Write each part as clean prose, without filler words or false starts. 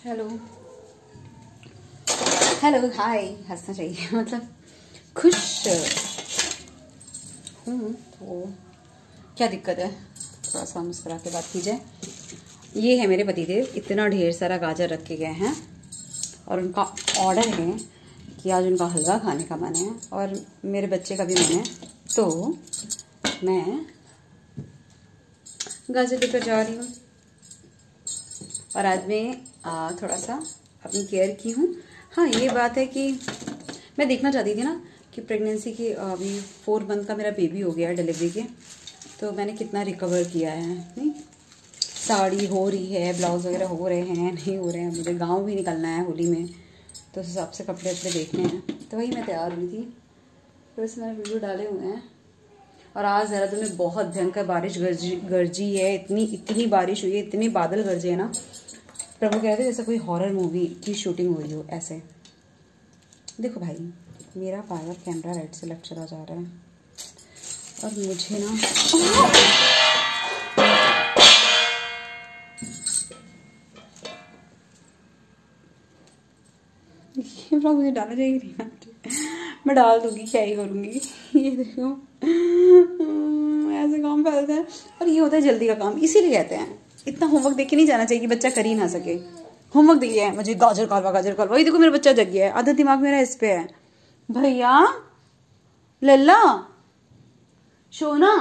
Hello hello hi, हंसना चाहिए मतलब खुश हूँ तो क्या दिक्कत है, थोड़ा सा मुस्कुरा के बात की जाए। ये है मेरे पतिदेव, इतना ढेर सारा गाजर रख के गए हैं और उनका ऑर्डर है कि आज उनका हलवा खाने का मन है और मेरे बच्चे का भी मन है, तो मैं गाजर लेकर जा रही हूँ। और आज मैं थोड़ा सा अपनी केयर की हूँ। हाँ, ये बात है कि मैं देखना चाहती थी ना कि प्रेगनेंसी के अभी 4 मंथ का मेरा बेबी हो गया है डिलीवरी के, तो मैंने कितना रिकवर किया है। नहीं, साड़ी हो रही है, ब्लाउज वगैरह हो रहे हैं, नहीं हो रहे हैं, मुझे गाँव भी निकलना है होली में, तो उस हिसाब से कपड़े वपड़े देखने हैं, तो वही मैं तैयार हुई थी। तो इसमें मैंने वीडियो डाले हुए हैं। और आज देहरादून में बहुत भयंकर बारिश गरजी है, इतनी बारिश हुई है, इतने बादल गरजे है ना, प्रभु कह रहे थे जैसे कोई हॉरर मूवी की शूटिंग हुई हो ऐसे। देखो भाई, मेरा पावर कैमरा राइट से लेफ्ट चला जा रहा है और मुझे ना ये ब्लॉग मुझे डालना चाहिए नहीं ना, मैं डाल दूंगी, क्या ही करूँगी। ये देखो ऐसे काम फैलता है और ये होता है जल्दी का काम, इसीलिए कहते हैं इतना होमवर्क देख के नहीं जाना चाहिए कि बच्चा कर ही ना सके। होमवर्क दिए है मुझे, गाजर का हलवा, वही देखो मेरा बच्चा जग गया है, आधा दिमाग मेरा इस पे है। भैया लल्ला शोना,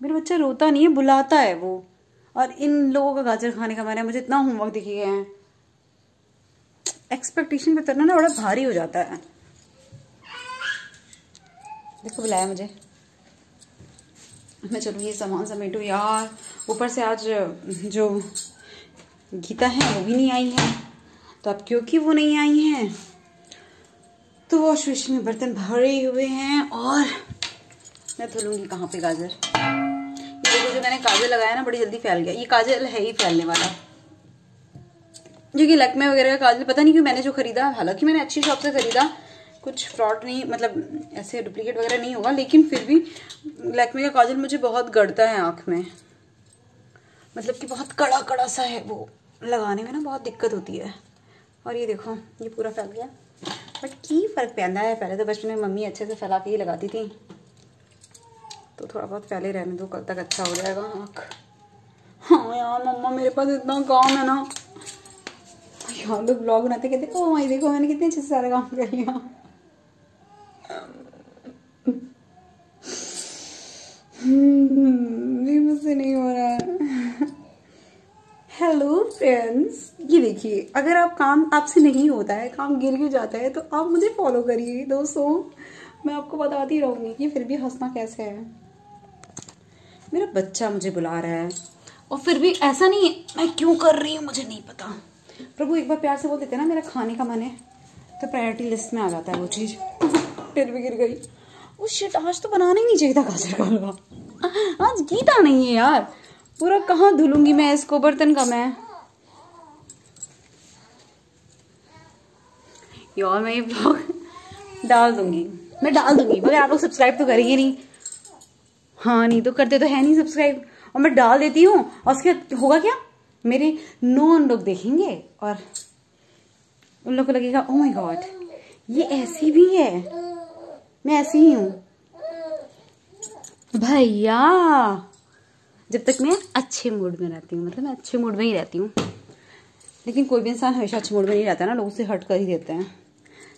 मेरा बच्चा रोता नहीं है, बुलाता है वो। और इन लोगों का गाजर खाने का मन है, मुझे इतना होमवर्क दिखे गए हैं, एक्सपेक्टेशन पे उतरना ना बड़ा भारी हो जाता है। देखो बुलाया मुझे, मैं चलूँ ये सामान समेटू यार। ऊपर से आज जो गीता है वो भी नहीं आई है, तो अब क्योंकि वो नहीं आई है तो वॉश बेसिन में बर्तन भरे हुए हैं और मैं धुलूंगी कहाँ पे गाजर। ये देखो, जो मैंने काजल लगाया ना बड़ी जल्दी फैल गया। ये काजल है ही फैलने वाला, जो कि लैक्मे वगैरह का काजल पता नहीं क्यों मैंने जो खरीदा, हालांकि मैंने अच्छी शॉप से खरीदा, कुछ फ्रॉड नहीं, मतलब ऐसे डुप्लीकेट वगैरह नहीं होगा, लेकिन फिर भी लैक्मे का काजल मुझे बहुत गड़ता है आँख में, मतलब कि बहुत कड़ा कड़ा सा है वो, लगाने में ना बहुत दिक्कत होती है। और ये देखो ये पूरा फैल गया, बट की फ़र्क पैदा है। पहले तो बचपन में मम्मी अच्छे से फैला के ही लगाती थी, तो थोड़ा बहुत फैले रहने दो, कल तक अच्छा हो जाएगा आँख। हाँ यार मम्मा, मेरे पास इतना काम है ना यार, लोग ब्लॉग बनाते कहते ओ माई देखो मैंने कितने अच्छे से सारा काम कर लिया। मुझसे नहीं हो रहा है। हेलो फ्रेंड्स, ये देखिए, अगर आप काम आपसे नहीं होता है, काम गिर गिर जाता है, तो आप मुझे फॉलो करिए दोस्तों, मैं आपको बताती रहूँगी कि फिर भी हंसना कैसे है। मेरा बच्चा मुझे बुला रहा है और फिर भी ऐसा नहीं है, मैं क्यों कर रही हूँ मुझे नहीं पता। प्रभु एक बार प्यार से बोल देते ना मेरा खाने का मन है, तो प्रायोरिटी लिस्ट में आ जाता है वो चीज़। फिर भी गिर गई। वो शिट, आज तो बनाना ही नहीं चाहिए था गाजर का हलवा, आज गीता नहीं है यार, पूरा कहाँ धुलूंगी मैं इसको, बर्तन कम है यार। मैं ये ब्लॉग डाल दूंगी, मगर आप लोग सब्सक्राइब तो करेंगे नहीं। हाँ, नहीं तो करते तो है नहीं सब्सक्राइब, और मैं डाल देती हूँ और उसके होगा क्या, मेरे नॉन लोग देखेंगे और उन लोग को लगेगा ओ माय गॉड ये ऐसी भी है, मैं ऐसी ही हूँ। भैया जब तक मैं अच्छे मूड में रहती हूँ, मतलब मैं अच्छे मूड में ही रहती हूँ, लेकिन कोई भी इंसान हमेशा अच्छे मूड में नहीं रहता ना, लोग उससे हट कर ही देते हैं।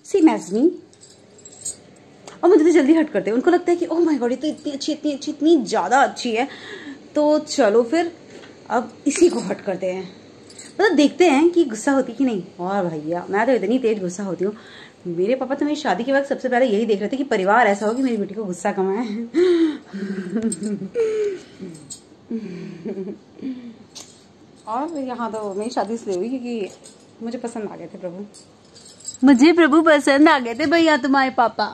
सेम एज मी, और मुझे तो जल्दी हट करते हैं, उनको लगता है कि ओह माय गॉड ये तो इतनी अच्छी इतनी ज़्यादा अच्छी है, तो चलो फिर अब इसी को हट करते हैं। मतलब देखते हैं कि गुस्सा होती कि नहीं। और भैया मैं तो इतनी तेज गुस्सा होती हूँ, मेरे पापा तो मेरी शादी के वक्त सबसे पहले यही देख रहे थे कि परिवार ऐसा हो कि मेरी बेटी को गुस्सा कम आए। और यहाँ तो मेरी शादी इसलिए हुई क्योंकि मुझे पसंद आ गए थे प्रभु, मुझे प्रभु पसंद आ गए थे भैया, तुम्हारे पापा,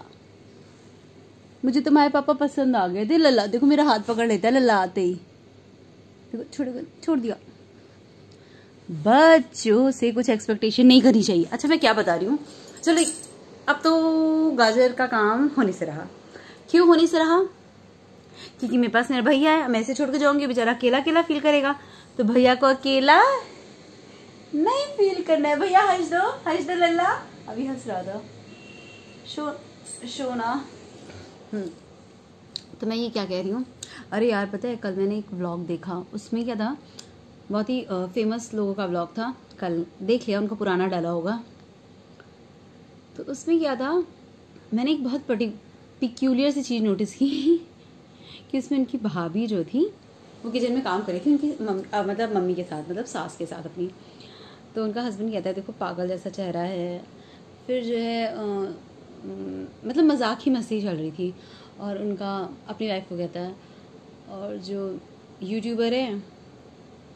मुझे तुम्हारे पापा पसंद आ गए थे। लल्ला देखो मेरा हाथ पकड़ लेता है लल्ला आते ही, देखो छोड़ दिया। बच्चों से कुछ एक्सपेक्टेशन नहीं करनी चाहिए। अच्छा मैं क्या बता रही हूँ, चलो अब तो गाजर का काम होने से रहा। क्यों होने से रहा, क्योंकि मेरे पास मेरा भैया है, मैं इसे छोड़ के जाऊंगी, बेचारा अकेला अकेला फील करेगा, तो भैया को अकेला नहीं फील करना है। भैया हंस दो लल्ला, अभी हंस रहा था शोना। तो मैं ये क्या कह रही हूँ, अरे यार पता है कल मैंने एक व्लॉग देखा, उसमें क्या था, बहुत ही फेमस लोगों का व्लॉग था, कल देख लिया, उनका पुराना डाला होगा। तो उसमें क्या था, मैंने एक बहुत पिक्यूलियर सी चीज़ नोटिस की कि उसमें उनकी भाभी जो थी वो किचन में काम कर रही थी उनकी मतलब मम्मी के साथ, मतलब सास के साथ अपनी। तो उनका हस्बैंड कहता है देखो पागल जैसा चेहरा है, फिर जो है मतलब मजाक ही मस्ती चल रही थी। और उनका अपनी वाइफ को कहता है, और जो यूट्यूबर है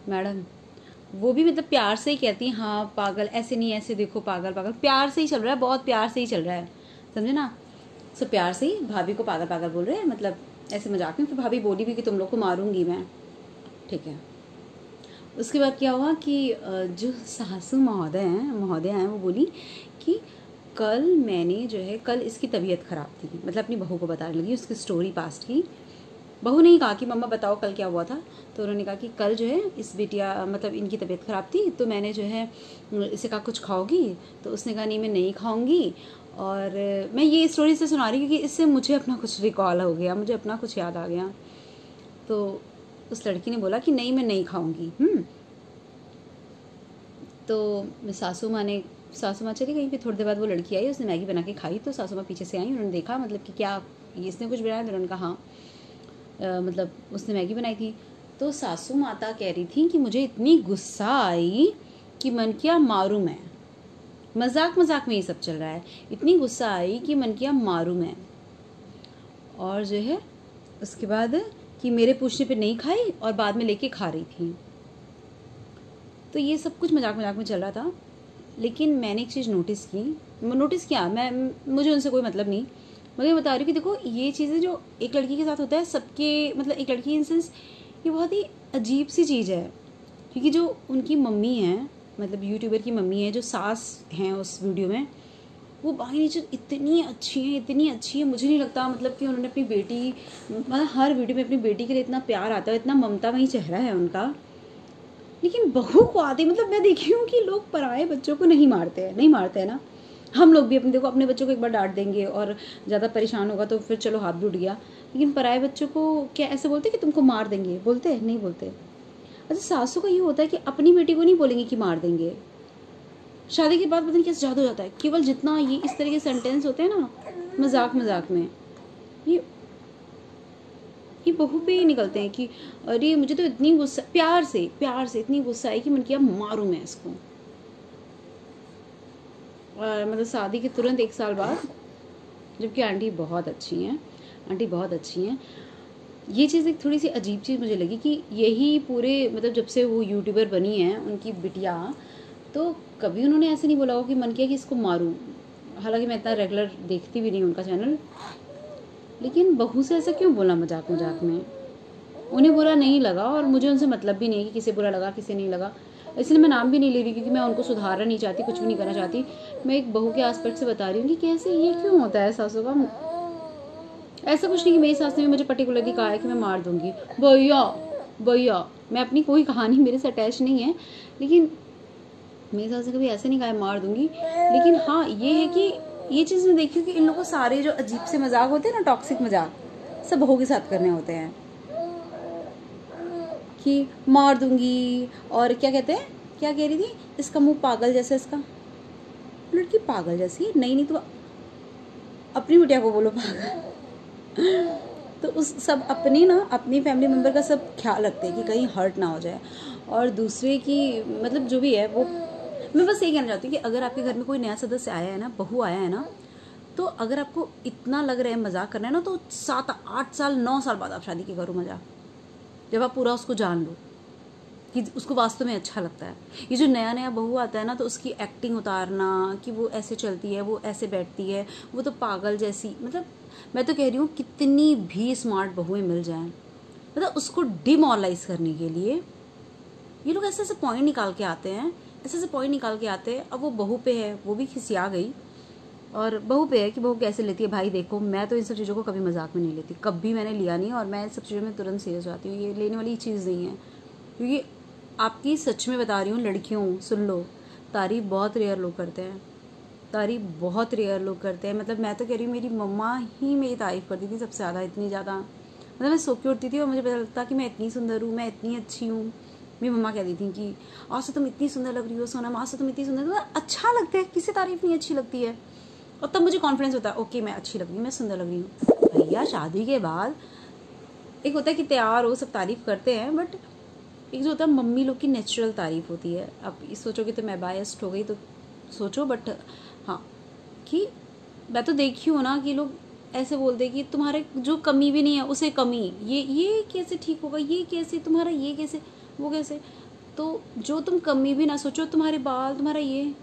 मैडम वो भी मतलब प्यार से ही कहती है हाँ पागल, ऐसे नहीं ऐसे देखो पागल पागल, प्यार से ही चल रहा है, बहुत प्यार से ही चल रहा है, समझे ना। सो प्यार से ही भाभी को पागल पागल बोल रहे हैं, मतलब ऐसे मजाक में। फिर भाभी बोली भी कि तुम लोग को मारूंगी मैं, ठीक है। उसके बाद क्या हुआ कि जो सासू महोदय हैं वो बोली कि कल मैंने जो है, कल इसकी तबीयत ख़राब थी, मतलब अपनी बहू को बताने लगी उसकी स्टोरी पास्ट की। बहू ने ही कहा कि मम्मा बताओ कल क्या हुआ था। तो उन्होंने कहा कि कल जो है इस बिटिया मतलब इनकी तबीयत ख़राब थी, तो मैंने जो है इसे कहा कुछ खाओगी, तो उसने कहा नहीं मैं नहीं खाऊंगी। और मैं ये स्टोरी से सुना रही हूँ क्योंकि इससे मुझे अपना कुछ रिकॉल हो गया, मुझे अपना कुछ याद आ गया। तो उस लड़की ने बोला कि नहीं मैं नहीं खाऊंगी। तो सासू माँ चली गई। फिर थोड़ी देर बाद वो लड़की आई, उसने मैगी बना के खाई। तो सासू माँ पीछे से आई, उन्होंने देखा मतलब कि क्या इसने कुछ बनाया, तो उन्होंने कहा हाँ मतलब उसने मैगी बनाई थी। तो सासू माता कह रही थी कि मुझे इतनी गुस्सा आई कि मन किया मारूं मैं, मजाक में ये सब चल रहा है, इतनी गुस्सा आई कि मन किया मारूं मैं। और जो है उसके बाद कि मेरे पूछने पे नहीं खाई और बाद में लेके खा रही थी। तो ये सब कुछ मजाक में चल रहा था। लेकिन मैंने एक चीज़ नोटिस किया, मुझे उनसे कोई मतलब नहीं, मगर बता रही हूँ कि देखो ये चीज़ें जो एक लड़की के साथ होता है, सबके मतलब एक लड़की इन सेंस ये बहुत ही अजीब सी चीज़ है। क्योंकि जो उनकी मम्मी है, मतलब यूट्यूबर की मम्मी है, जो सास हैं उस वीडियो में, वो बाई नेचर इतनी अच्छी है, मुझे नहीं लगता मतलब कि उन्होंने अपनी बेटी, मतलब हर वीडियो में अपनी बेटी के लिए इतना प्यार आता है, इतना ममतामयी चेहरा है उनका। लेकिन बहू को आते, मतलब मैं देखी हूँ कि लोग पराए बच्चों को नहीं मारते हैं ना। हम लोग भी अपने बच्चों को एक बार डांट देंगे और ज़्यादा परेशान होगा तो फिर चलो हाथ भी उठ गया, लेकिन पराए बच्चों को क्या ऐसे बोलते कि तुमको मार देंगे, बोलते हैं नहीं बोलते। अच्छा सासू का ये होता है कि अपनी बेटी को नहीं बोलेंगे कि मार देंगे, शादी के बाद पता नहीं कैसे जादू हो जाता है, केवल जितना ये इस तरह के सेंटेंस होते हैं ना मजाक में, ये बहू पे ही निकलते हैं कि अरे मुझे तो इतनी गुस्सा, प्यार से इतनी गुस्सा आई कि मन किया मारूं मैं इसको। और मतलब शादी के तुरंत 1 साल बाद, जबकि आंटी बहुत अच्छी हैं, ये चीज़ एक थोड़ी सी अजीब चीज़ मुझे लगी कि यही पूरे मतलब जब से वो यूट्यूबर बनी है उनकी बिटिया, तो कभी उन्होंने ऐसे नहीं बोला हो कि मन किया कि इसको मारूं। हालांकि मैं इतना रेगुलर देखती भी नहीं उनका चैनल, लेकिन बहू से ऐसा क्यों बोला मजाक में। उन्हें बुरा नहीं लगा और मुझे उनसे मतलब भी नहीं है कि किसे बुरा लगा किसे नहीं लगा, इसलिए मैं नाम भी नहीं ले रही क्योंकि मैं उनको सुधारना नहीं चाहती, कुछ भी नहीं करना चाहती। मैं एक बहू के एस्पेक्ट से बता रही हूँ कि कैसे ये क्यों होता है सासों का। ऐसा कुछ नहीं कि मेरी सास ने मुझे पर्टिकुलरली कहा है कि मैं मार दूंगी। भैया मैं अपनी कोई कहानी मेरे से अटैच नहीं है, लेकिन मेरी सास ने कभी ऐसे नहीं कहा है मार दूंगी। लेकिन हाँ ये है कि ये चीज़ मैं देखी हूँ कि इन लोगों को सारे जो अजीब से मजाक होते हैं ना, टॉक्सिक मजाक, सब बहू के साथ करने होते हैं कि मार दूंगी। और क्या कहते हैं, क्या कह रही थी, इसका मुंह पागल जैसा, इसका लड़की पागल जैसी नहीं तो अपनी बिटिया को बोलो पागल। तो उस सब अपनी फैमिली मेम्बर का सब ख्याल रखते हैं कि कहीं हर्ट ना हो जाए। और दूसरे की मतलब जो भी है वो, मैं बस यही कहना चाहती हूँ कि अगर आपके घर में कोई नया सदस्य आया है ना, बहू आया है ना, तो अगर आपको इतना लग रहा है मजाक करना है ना, तो 7-8 साल 9 साल बाद आप शादी के करो मजाक, जब आप पूरा उसको जान लो कि उसको वास्तव में अच्छा लगता है। ये जो नया बहू आता है ना, तो उसकी एक्टिंग उतारना कि वो ऐसे चलती है, वो ऐसे बैठती है, वो तो पागल जैसी, मतलब मैं तो कह रही हूँ कितनी भी स्मार्ट बहुएं मिल जाएं, मतलब उसको डिमोरलाइज करने के लिए ये लोग ऐसे पॉइंट निकाल के आते हैं, अब वो बहू पे है, वो भी खिसिया गई, और बहू पे है कि बहू कैसे लेती है। भाई देखो मैं तो इन सब चीज़ों को कभी मजाक में नहीं लेती, कभी मैंने लिया नहीं, और मैं इन सब चीज़ों में तुरंत सीरियस हो जाती हूँ, ये लेने वाली चीज़ नहीं है। क्योंकि आपकी सच में बता रही हूँ लड़कियों, सुन लो, तारीफ बहुत रेयर लोग करते हैं, तारीफ बहुत रेयर लोग करते हैं। मतलब मैं तो कह रही हूँ, मेरी मम्मा ही मेरी तारीफ़ करती थी सबसे ज़्यादा, इतनी ज़्यादा। मतलब मैं सो के उठती थी और मुझे पता लगता कि मैं इतनी सुंदर हूँ, मैं इतनी अच्छी हूँ। मेरी मम्मा कहती थी कि आज तो तुम इतनी सुंदर लग रही हो सोनम, आज तो तुम इतनी सुंदर। तो अच्छा लगता है, किसी तारीफ नहीं अच्छी लगती है। और तब मुझे कॉन्फिडेंस होता है, ओके मैं अच्छी लग रही हूँ, मैं सुंदर लग रही हूँ। भैया शादी के बाद एक होता है कि तैयार हो, सब तारीफ़ करते हैं, बट एक जो होता है मम्मी लोग की नेचुरल तारीफ़ होती है। अब सोचोगे तो मैं बायस्ड हो गई तो सोचो, बट हाँ कि मैं तो देखी हूँ ना कि लोग ऐसे बोलते कि तुम्हारे जो कमी भी नहीं है उसे कमी, ये कैसे ठीक होगा, ये कैसे तुम्हारा, ये कैसे, वो कैसे। तो जो तुम कमी भी ना सोचो, तुम्हारे बाल, तुम्हारा ये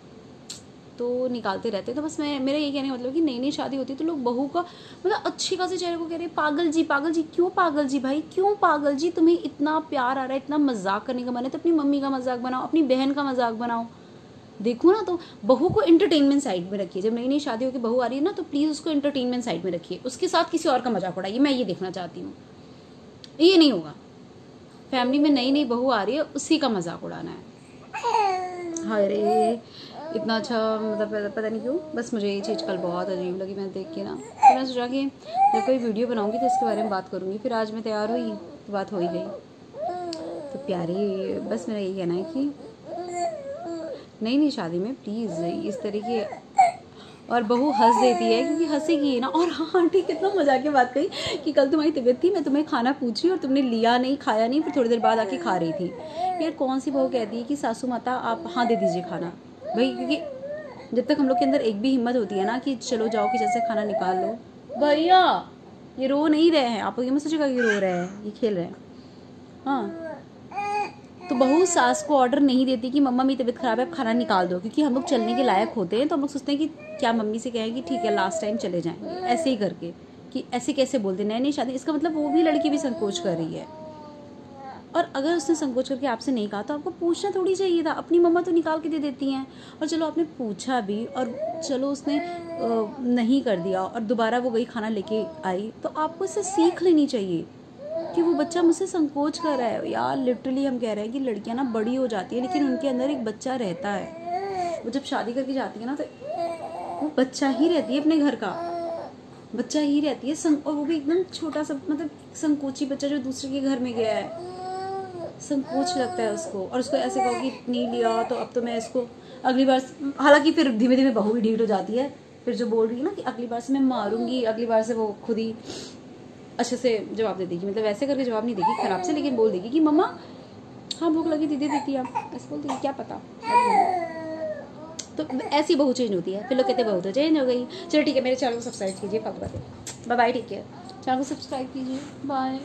तो निकालते रहते। तो बस मेरा ये कहने का मतलब कि नई नई शादी होती है तो लोग बहू का मतलब अच्छी खासी चेहरे को कह रहे हैं पागल जी, पागल जी। क्यों पागल जी भाई, क्यों पागल जी? तुम्हें इतना प्यार आ रहा है, इतना मजाक करने का मन है तो अपनी मम्मी का मजाक बनाओ, अपनी बहन का मजाक बनाओ। देखो ना, तो बहू को एंटरटेनमेंट साइड में रखिए। जब नई नई शादी होकर बहू आ रही है ना, तो प्लीज़ उसको एंटरटेनमेंट साइड में रखिए, उसके साथ किसी और का मजाक उड़ाइए। मैं ये देखना चाहती हूँ, ये नहीं होगा। फैमिली में नई नई बहू आ रही है, उसी का मजाक उड़ाना है। हाय रे, इतना अच्छा, मतलब पता नहीं क्यों, बस मुझे ये चीज़ कल बहुत अजीब लगी मैं देख के ना। तो मैं सोचा कि जब कोई वीडियो बनाऊंगी तो इसके बारे में बात करूंगी। फिर आज मैं तैयार हुई तो बात हो ही गई। तो प्यारे, बस मेरा यही कहना है कि नई नई शादी में प्लीज़ इस तरीके, और बहू हंस देती है क्योंकि हंसेगी ना। और हाँ ठीक, कितना मजाक की बात कही कि कल तुम्हारी तबीयत थी, मैं तुम्हें खाना पूछी और तुमने लिया नहीं, खाया नहीं, फिर थोड़ी देर बाद आके खा रही थी। यार कौन सी बहू कहती है कि सासू माता आप हाँ दे दीजिए खाना भाई, क्योंकि जब तक हम लोग के अंदर एक भी हिम्मत होती है ना कि चलो जाओ किचन से खाना निकाल लो। भैया ये रो नहीं रहे हैं, आप ये मत सोचिएगा कि रो रहे हैं, ये खेल रहे हैं। हाँ, तो बहू सास को ऑर्डर नहीं देती कि मम्मा मेरी तबीयत खराब है आप खाना निकाल दो, क्योंकि हम लोग चलने के लायक होते हैं तो हम लोग सोचते हैं कि क्या मम्मी से कहें कि ठीक है लास्ट टाइम चले जाएंगे, ऐसे ही करके कि ऐसे कैसे बोलते नए नई शादी। इसका मतलब वो भी लड़की भी संकोच कर रही है। और अगर उसने संकोच करके आपसे नहीं कहा तो आपको पूछना थोड़ी चाहिए था। अपनी मम्मा तो निकाल के दे देती हैं, और चलो आपने पूछा भी और चलो उसने नहीं कर दिया और दोबारा वो गई खाना लेके आई, तो आपको इससे सीख लेनी चाहिए कि वो बच्चा मुझसे संकोच कर रहा है। यार लिटरली हम कह रहे हैं कि लड़कियां ना बड़ी हो जाती है लेकिन उनके अंदर एक बच्चा रहता है। वो जब शादी करके जाती है ना तो वो बच्चा ही रहती है, अपने घर का बच्चा ही रहती है। और वो भी एकदम छोटा सा, मतलब संकोची बच्चा जो दूसरे के घर में गया है, संकोच लगता है उसको। और उसको ऐसे कहो कि नहीं लिया तो अब तो मैं इसको अगली बार, हालांकि फिर धीमे धीमे बहू भी ढीठ हो जाती है, फिर जो बोल रही है ना कि अगली बार से मैं मारूंगी, अगली बार से वो खुद ही अच्छे से जवाब दे देगी। मतलब वैसे करके जवाब नहीं देगी खराब से, लेकिन बोल देगी कि मम्मा हाँ भूख लगी, दीदी देती है, ऐसे बोल देगी, क्या पता। तो ऐसी बहू चेंज होती है, फिर लोग कहते हैं बहू तो चेंज हो गई। चलो ठीक है, मेरे चैनल को सब्सक्राइब कीजिए, फालतू बातें, बाय बाय, ठीक है, चैनल को सब्सक्राइब कीजिए, बाय।